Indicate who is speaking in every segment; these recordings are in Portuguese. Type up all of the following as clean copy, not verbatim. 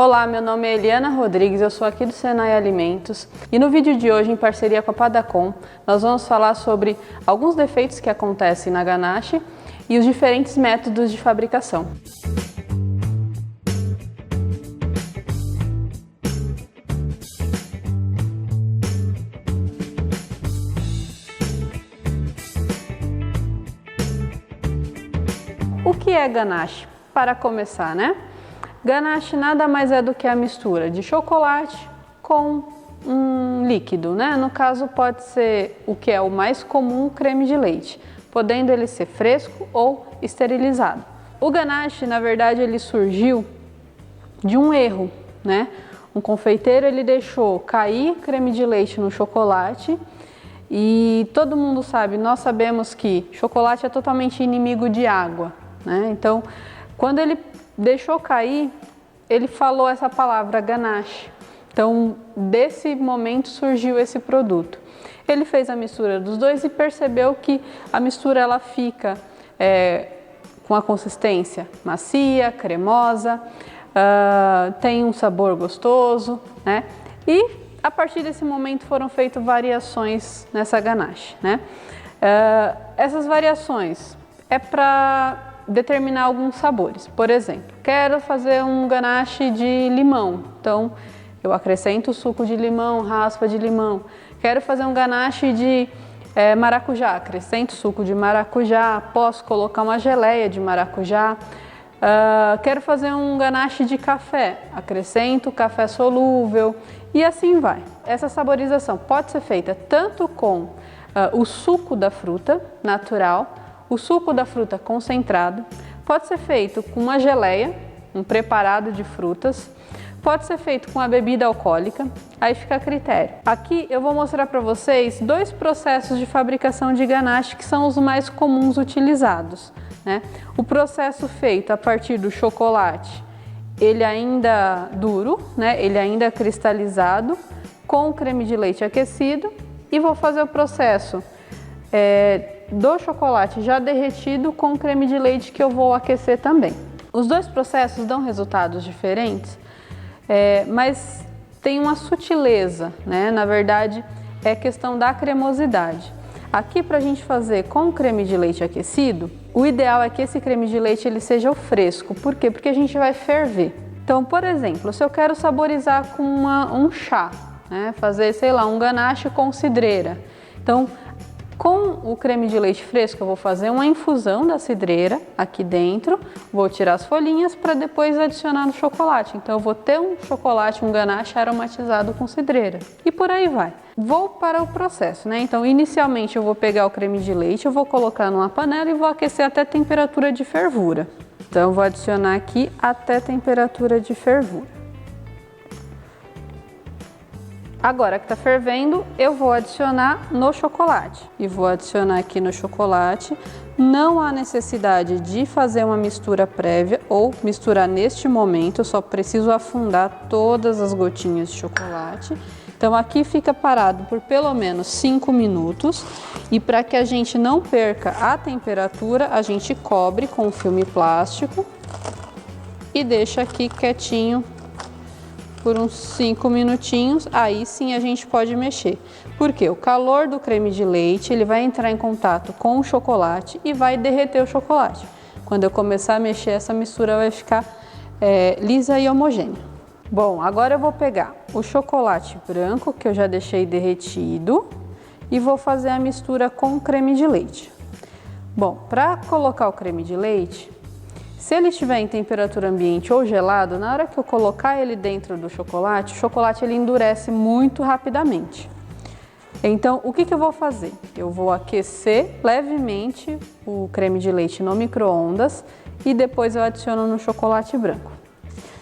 Speaker 1: Olá, meu nome é Eliana Rodrigues, eu sou aqui do Senai Alimentos e no vídeo de hoje, em parceria com a Padacom, nós vamos falar sobre alguns defeitos que acontecem na ganache e os diferentes métodos de fabricação. O que é ganache? Para começar, né? Ganache nada mais é do que a mistura de chocolate com um líquido, né? No caso pode ser o que é o mais comum, creme de leite, podendo ele ser fresco ou esterilizado. O ganache, na verdade, ele surgiu de um erro, né? Um confeiteiro ele deixou cair creme de leite no chocolate e todo mundo sabe, nós sabemos que chocolate é totalmente inimigo de água, né? Então, quando ele deixou cair, ele falou essa palavra ganache. Então, desse momento surgiu esse produto. Ele fez a mistura dos dois e percebeu que a mistura ela fica com a consistência macia, cremosa, tem um sabor gostoso, né? E a partir desse momento foram feitas variações nessa ganache, né? Essas variações é para determinar alguns sabores. Por exemplo, quero fazer um ganache de limão, então eu acrescento suco de limão, raspa de limão. Quero fazer um ganache de maracujá, acrescento suco de maracujá, posso colocar uma geleia de maracujá. Quero fazer um ganache de café, acrescento café solúvel e assim vai. Essa saborização pode ser feita tanto com o suco da fruta natural, o suco da fruta concentrado, pode ser feito com uma geleia, um preparado de frutas, pode ser feito com a bebida alcoólica, aí fica a critério. Aqui eu vou mostrar para vocês dois processos de fabricação de ganache que são os mais comuns utilizados, né? O processo feito a partir do chocolate, ele ainda duro, né? Ele ainda cristalizado, com creme de leite aquecido, e vou fazer o processo do chocolate já derretido com creme de leite que eu vou aquecer também. Os dois processos dão resultados diferentes, mas tem uma sutileza, né? Na verdade, é questão da cremosidade. Aqui, para a gente fazer com creme de leite aquecido, o ideal é que esse creme de leite ele seja o fresco. Por quê? Porque a gente vai ferver. Então, por exemplo, se eu quero saborizar com um chá, né? Fazer, sei lá, um ganache com cidreira. Então, com o creme de leite fresco, eu vou fazer uma infusão da cidreira aqui dentro, vou tirar as folhinhas para depois adicionar no chocolate. Então, eu vou ter um chocolate, um ganache aromatizado com cidreira. E por aí vai. Vou para o processo, né? Então, inicialmente, eu vou pegar o creme de leite, eu vou colocar numa panela e vou aquecer até temperatura de fervura. Então, eu vou adicionar aqui até temperatura de fervura. Agora que está fervendo, eu vou adicionar no chocolate. E vou adicionar aqui no chocolate. Não há necessidade de fazer uma mistura prévia ou misturar neste momento. Eu só preciso afundar todas as gotinhas de chocolate. Então aqui fica parado por pelo menos 5 minutos. E para que a gente não perca a temperatura, a gente cobre com filme plástico e deixa aqui quietinho por uns 5 minutinhos, aí sim a gente pode mexer. Porque o calor do creme de leite, ele vai entrar em contato com o chocolate e vai derreter o chocolate. Quando eu começar a mexer, essa mistura vai ficar lisa e homogênea. Bom, agora eu vou pegar o chocolate branco, que eu já deixei derretido, e vou fazer a mistura com o creme de leite. Bom, para colocar o creme de leite, se ele estiver em temperatura ambiente ou gelado, na hora que eu colocar ele dentro do chocolate, o chocolate ele endurece muito rapidamente. Então, o que eu vou fazer? Eu vou aquecer levemente o creme de leite no micro-ondas e depois eu adiciono no chocolate branco.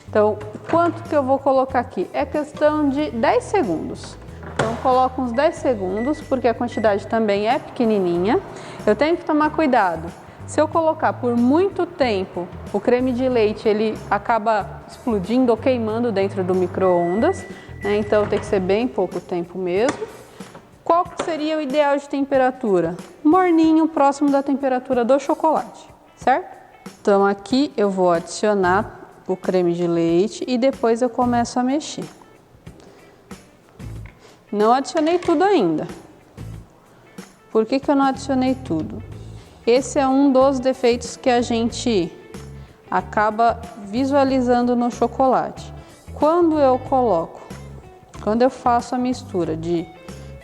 Speaker 1: Então, quanto que eu vou colocar aqui? É questão de 10 segundos. Então, eu coloco uns 10 segundos, porque a quantidade também é pequenininha. Eu tenho que tomar cuidado. Se eu colocar por muito tempo, o creme de leite ele acaba explodindo ou queimando dentro do micro-ondas, né? Então tem que ser bem pouco tempo mesmo. Qual seria o ideal de temperatura? Morninho, próximo da temperatura do chocolate, certo? Então aqui eu vou adicionar o creme de leite e depois eu começo a mexer. Não adicionei tudo ainda. Por que eu não adicionei tudo? Esse é um dos defeitos que a gente acaba visualizando no chocolate. Quando eu faço a mistura de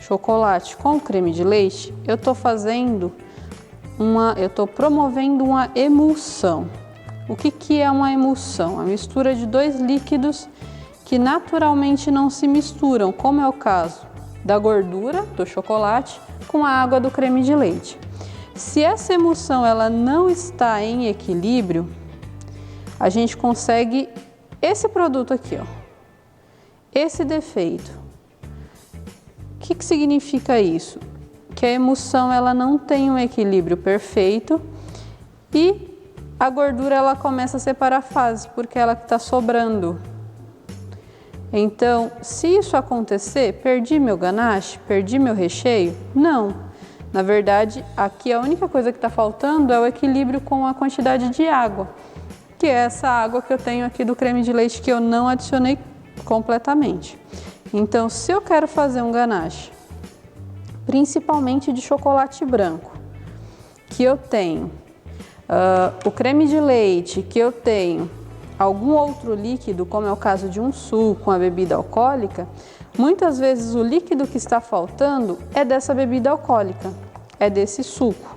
Speaker 1: chocolate com creme de leite, eu estou promovendo uma emulsão. O que é uma emulsão? A mistura de dois líquidos que naturalmente não se misturam, como é o caso da gordura do chocolate com a água do creme de leite. Se essa emulsão ela não está em equilíbrio, a gente consegue esse produto aqui, ó, esse defeito. O que significa isso? Que a emulsão ela não tem um equilíbrio perfeito e a gordura ela começa a separar fases porque ela está sobrando. Então, se isso acontecer, perdi meu ganache, perdi meu recheio? Não. Na verdade, aqui a única coisa que está faltando é o equilíbrio com a quantidade de água, que é essa água que eu tenho aqui do creme de leite que eu não adicionei completamente. Então, se eu quero fazer um ganache, principalmente de chocolate branco, que eu tenho o creme de leite, que eu tenho algum outro líquido, como é o caso de um suco, uma bebida alcoólica, muitas vezes o líquido que está faltando é dessa bebida alcoólica, é desse suco,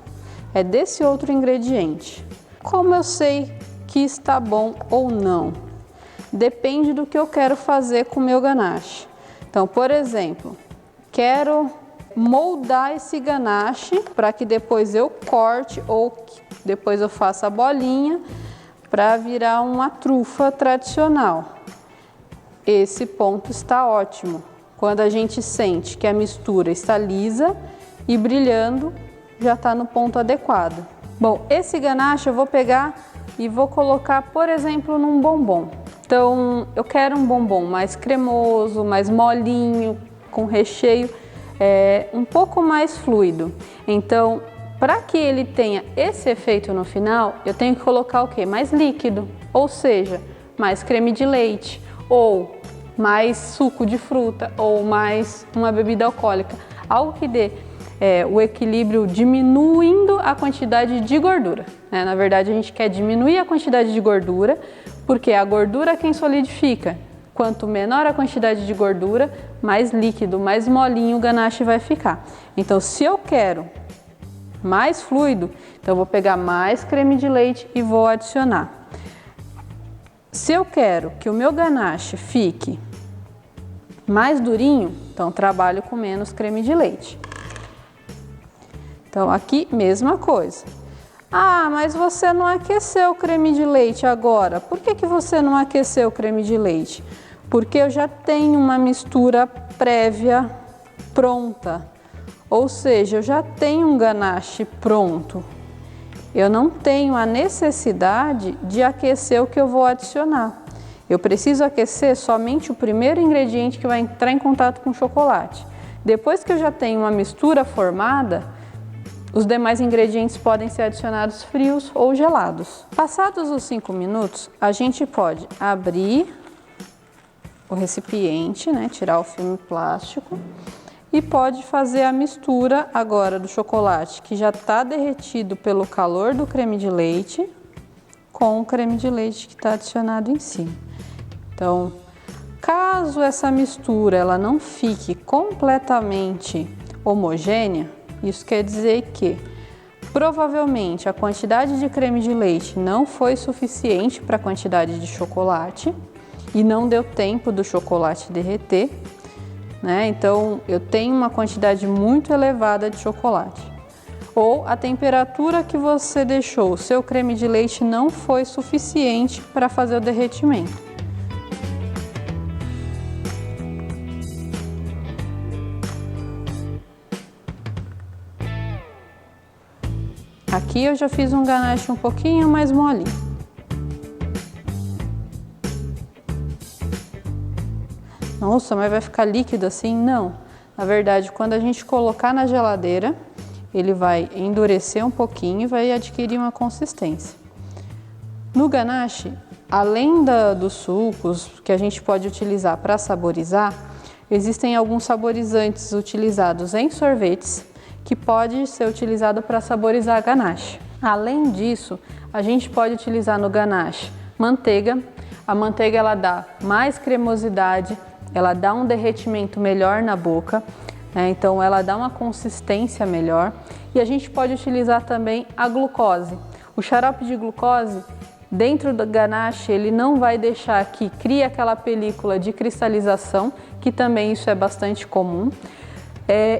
Speaker 1: é desse outro ingrediente. Como eu sei que está bom ou não? Depende do que eu quero fazer com o meu ganache. Então, por exemplo, quero moldar esse ganache para que depois eu corte ou depois eu faça a bolinha para virar uma trufa tradicional. Esse ponto está ótimo. Quando a gente sente que a mistura está lisa e brilhando, já está no ponto adequado. Bom, esse ganache eu vou pegar e vou colocar, por exemplo, num bombom. Então, eu quero um bombom mais cremoso, mais molinho, com recheio um pouco mais fluido. Então, para que ele tenha esse efeito no final, eu tenho que colocar o quê? Mais líquido, ou seja, mais creme de leite, ou mais suco de fruta, ou mais uma bebida alcoólica. Algo que dê o equilíbrio diminuindo a quantidade de gordura. Na verdade, a gente quer diminuir a quantidade de gordura, porque a gordura é quem solidifica. Quanto menor a quantidade de gordura, mais líquido, mais molinho o ganache vai ficar. Então, se eu quero mais fluido, então eu vou pegar mais creme de leite e vou adicionar. Se eu quero que o meu ganache fique mais durinho, então trabalho com menos creme de leite. Então aqui, mesma coisa. Ah, mas você não aqueceu o creme de leite agora. Por que você não aqueceu o creme de leite? Porque eu já tenho uma mistura prévia pronta. Ou seja, eu já tenho um ganache pronto. Eu não tenho a necessidade de aquecer o que eu vou adicionar. Eu preciso aquecer somente o primeiro ingrediente que vai entrar em contato com o chocolate. Depois que eu já tenho uma mistura formada, os demais ingredientes podem ser adicionados frios ou gelados. Passados os 5 minutos, a gente pode abrir o recipiente, tirar o filme plástico e pode fazer a mistura agora do chocolate que já está derretido pelo calor do creme de leite com o creme de leite que está adicionado em cima. Então, caso essa mistura ela não fique completamente homogênea, isso quer dizer que provavelmente a quantidade de creme de leite não foi suficiente para a quantidade de chocolate e não deu tempo do chocolate derreter, Então, eu tenho uma quantidade muito elevada de chocolate. Ou a temperatura que você deixou o seu creme de leite não foi suficiente para fazer o derretimento. Aqui eu já fiz um ganache um pouquinho mais molinho. Nossa, mas vai ficar líquido assim? Não. Na verdade, quando a gente colocar na geladeira, ele vai endurecer um pouquinho e vai adquirir uma consistência. No ganache, além dos sucos que a gente pode utilizar para saborizar, existem alguns saborizantes utilizados em sorvetes que pode ser utilizado para saborizar a ganache. Além disso, a gente pode utilizar no ganache manteiga. A manteiga ela dá mais cremosidade, ela dá um derretimento melhor na boca, né? Então ela dá uma consistência melhor. E a gente pode utilizar também a glucose. O xarope de glucose, dentro do ganache, ele não vai deixar que crie aquela película de cristalização, que também isso é bastante comum,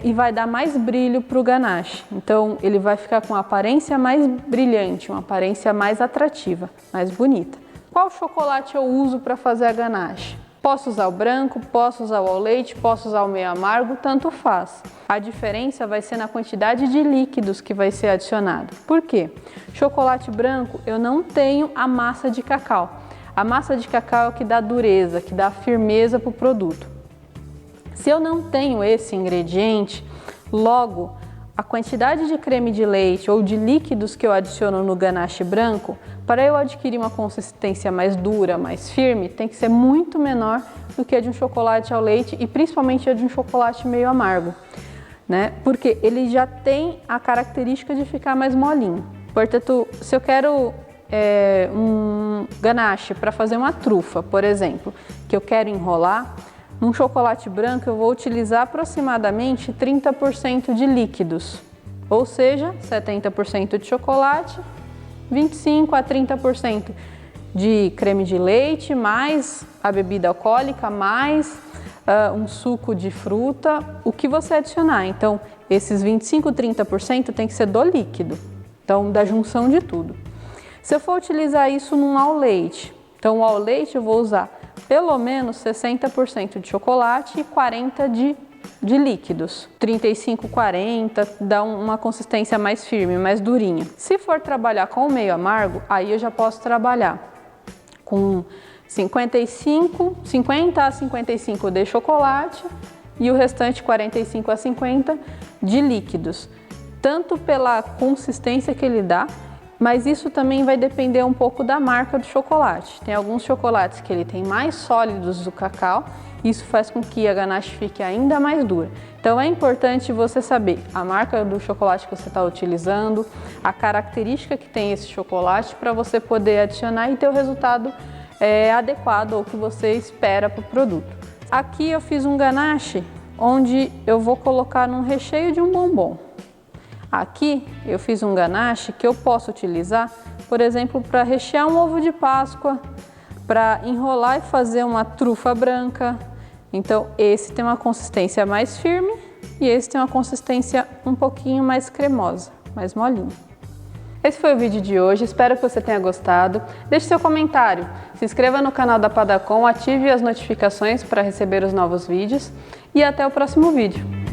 Speaker 1: e vai dar mais brilho para o ganache. Então ele vai ficar com uma aparência mais brilhante, uma aparência mais atrativa, mais bonita. Qual chocolate eu uso para fazer a ganache? Posso usar o branco, posso usar o ao leite, posso usar o meio amargo, tanto faz. A diferença vai ser na quantidade de líquidos que vai ser adicionado. Por quê? Chocolate branco eu não tenho a massa de cacau. A massa de cacau é o que dá dureza, que dá firmeza para o produto. Se eu não tenho esse ingrediente, logo a quantidade de creme de leite ou de líquidos que eu adiciono no ganache branco, para eu adquirir uma consistência mais dura, mais firme, tem que ser muito menor do que a de um chocolate ao leite e principalmente a de um chocolate meio amargo, né? Porque ele já tem a característica de ficar mais molinho. Portanto, se eu quero um ganache para fazer uma trufa, por exemplo, que eu quero enrolar, num chocolate branco eu vou utilizar aproximadamente 30% de líquidos, ou seja, 70% de chocolate, 25% a 30% de creme de leite, mais a bebida alcoólica, mais um suco de fruta, o que você adicionar. Então, esses 25%, 30% tem que ser do líquido, então da junção de tudo. Se eu for utilizar isso num ao leite, então o ao leite eu vou usar pelo menos 60% de chocolate e 40% de líquidos. 35, 40 dá uma consistência mais firme, mais durinha. Se for trabalhar com o meio amargo, aí eu já posso trabalhar com 50 a 55 de chocolate e o restante 45 a 50 de líquidos. Tanto pela consistência que ele dá, mas isso também vai depender um pouco da marca do chocolate. Tem alguns chocolates que ele tem mais sólidos do cacau, isso faz com que a ganache fique ainda mais dura. Então é importante você saber a marca do chocolate que você está utilizando, a característica que tem esse chocolate para você poder adicionar e ter o resultado adequado ou que você espera para o produto. Aqui eu fiz um ganache onde eu vou colocar num recheio de um bombom. Aqui eu fiz um ganache que eu posso utilizar, por exemplo, para rechear um ovo de Páscoa, para enrolar e fazer uma trufa branca. Então esse tem uma consistência mais firme e esse tem uma consistência um pouquinho mais cremosa, mais molinha. Esse foi o vídeo de hoje, espero que você tenha gostado. Deixe seu comentário, se inscreva no canal da Padacom, ative as notificações para receber os novos vídeos e até o próximo vídeo.